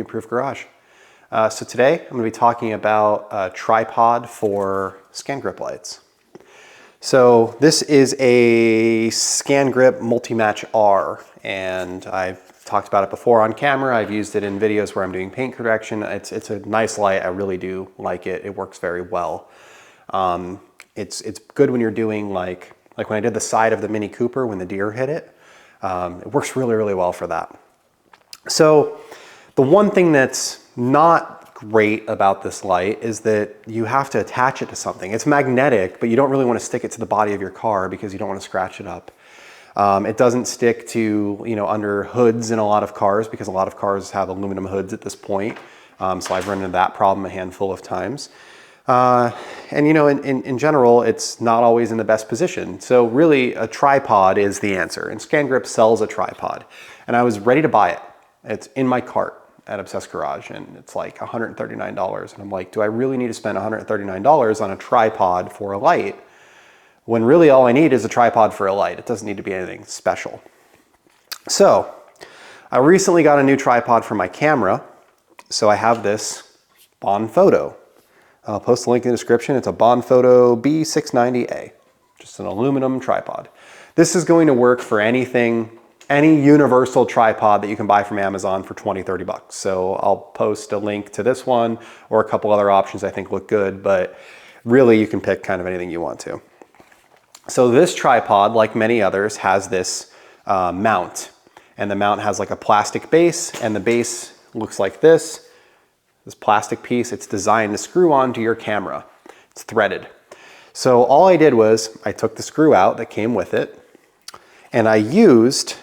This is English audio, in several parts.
Proof Garage. So today I'm going to be talking about a tripod for Scangrip lights. So this is a Scangrip Multimatch R, and I've talked about it before on camera. I've used it in videos where I'm doing paint correction. It's a nice light. I really do like it. It works very well. It's good when you're doing like when I did the side of the Mini Cooper when the deer hit it. It works really, really well for that. So the one thing that's not great about this light is that you have to attach it to something. It's magnetic, but you don't really want to stick it to the body of your car because you don't want to scratch it up. It doesn't stick to, under hoods in a lot of cars because a lot of cars have aluminum hoods at this point. So I've run into that problem a handful of times. In general, it's not always in the best position. So really a tripod is the answer, and Scangrip sells a tripod. And I was ready to buy it. It's in my cart at Obsessed Garage, and it's like $139. And I'm like, do I really need to spend $139 on a tripod for a light when really all I need is a tripod for a light? It doesn't need to be anything special. So I recently got a new tripod for my camera. So I have this Bond Photo. I'll post a link in the description. It's a Bond Photo B690A, just an aluminum tripod. This is going to work for anything, any universal tripod that you can buy from Amazon for 20, 30 bucks. So I'll post a link to this one or a couple other options I think look good, but really you can pick kind of anything you want to. So this tripod, like many others, has this mount, and the mount has like a plastic base, and the base looks like this plastic piece. It's designed to screw onto your camera. It's threaded. So all I did was I took the screw out that came with it, and I used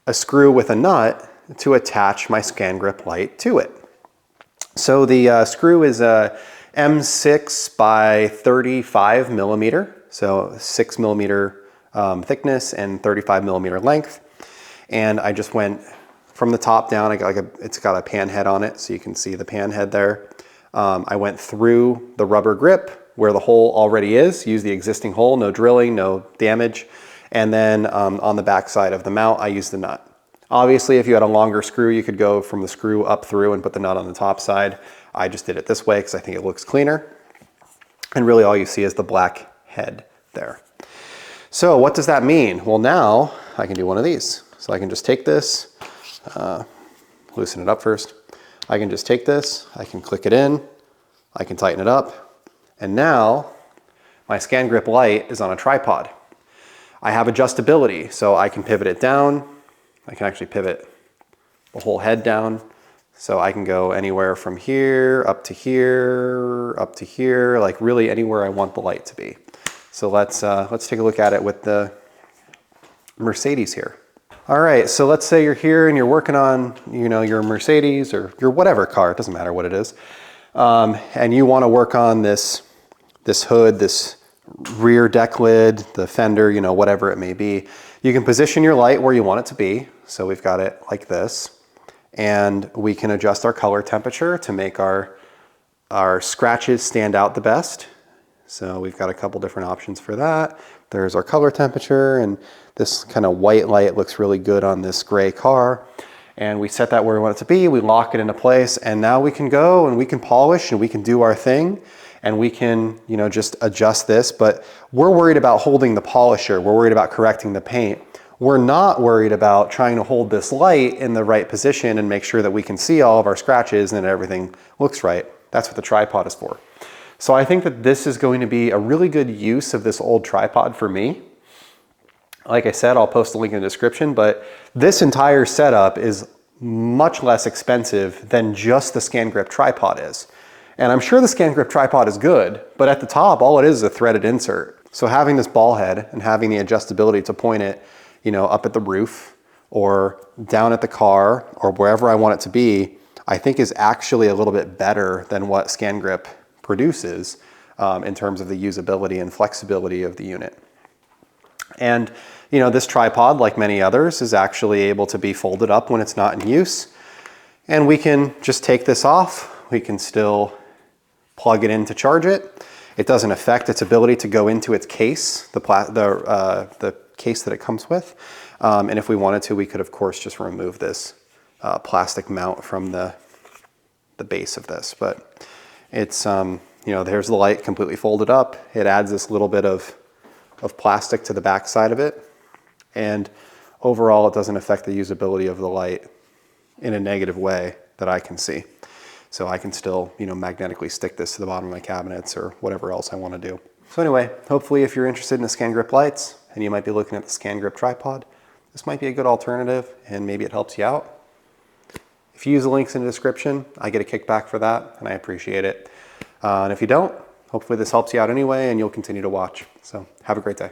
a screw with a nut to attach my Scangrip light to it. So the screw is a M6 by 35 millimeter, so 6 millimeter thickness and 35 millimeter length. And I just went from the top down. It's got a pan head on it, so you can see the pan head there. I went through the rubber grip where the hole already is, used the existing hole, no drilling, no damage. And then on the back side of the mount, I used the nut. Obviously, if you had a longer screw, you could go from the screw up through and put the nut on the top side. I just did it this way because I think it looks cleaner. And really all you see is the black head there. So what does that mean? Well, now I can do one of these. So I can just take this, loosen it up first. I can just take this, I can click it in, I can tighten it up, and now my Scangrip light is on a tripod. I have adjustability, so I can pivot it down. I can actually pivot the whole head down. So I can go anywhere from here, up to here, up to here, like really anywhere I want the light to be. So let's take a look at it with the Mercedes here. All right, so let's say you're here and you're working on, your Mercedes or your whatever car, it doesn't matter what it is, and you want to work on this hood, this rear deck lid, the fender, whatever it may be. You can position your light where you want it to be. So we've got it like this, and we can adjust our color temperature to make our scratches stand out the best. So we've got a couple different options for that. There's our color temperature, and this kind of white light looks really good on this gray car. And we set that where we want it to be, we lock it into place, and now we can go and we can polish and we can do our thing, and we can, just adjust this. But we're worried about holding the polisher, we're worried about correcting the paint. We're not worried about trying to hold this light in the right position and make sure that we can see all of our scratches and everything looks right. That's what the tripod is for. So I think that this is going to be a really good use of this old tripod for me. Like I said, I'll post a link in the description, but this entire setup is much less expensive than just the Scangrip tripod is. And I'm sure the Scangrip tripod is good, but at the top, all it is a threaded insert. So having this ball head and having the adjustability to point it, up at the roof or down at the car or wherever I want it to be, I think is actually a little bit better than what Scangrip produces in terms of the usability and flexibility of the unit. And this tripod, like many others, is actually able to be folded up when it's not in use. And we can just take this off. We can still plug it in to charge it. It doesn't affect its ability to go into its case, the case that it comes with. And if we wanted to, we could of course just remove this plastic mount from the the base of this, but it's, you know, there's the light completely folded up. It adds this little bit of plastic to the back side of it. And overall, it doesn't affect the usability of the light in a negative way that I can see. So I can still, you know, magnetically stick this to the bottom of my cabinets or whatever else I want to do. So anyway, hopefully if you're interested in the Scangrip lights and you might be looking at the Scangrip tripod, this might be a good alternative and maybe it helps you out. If you use the links in the description, I get a kickback for that and I appreciate it. And if you don't, hopefully this helps you out anyway and you'll continue to watch. So have a great day.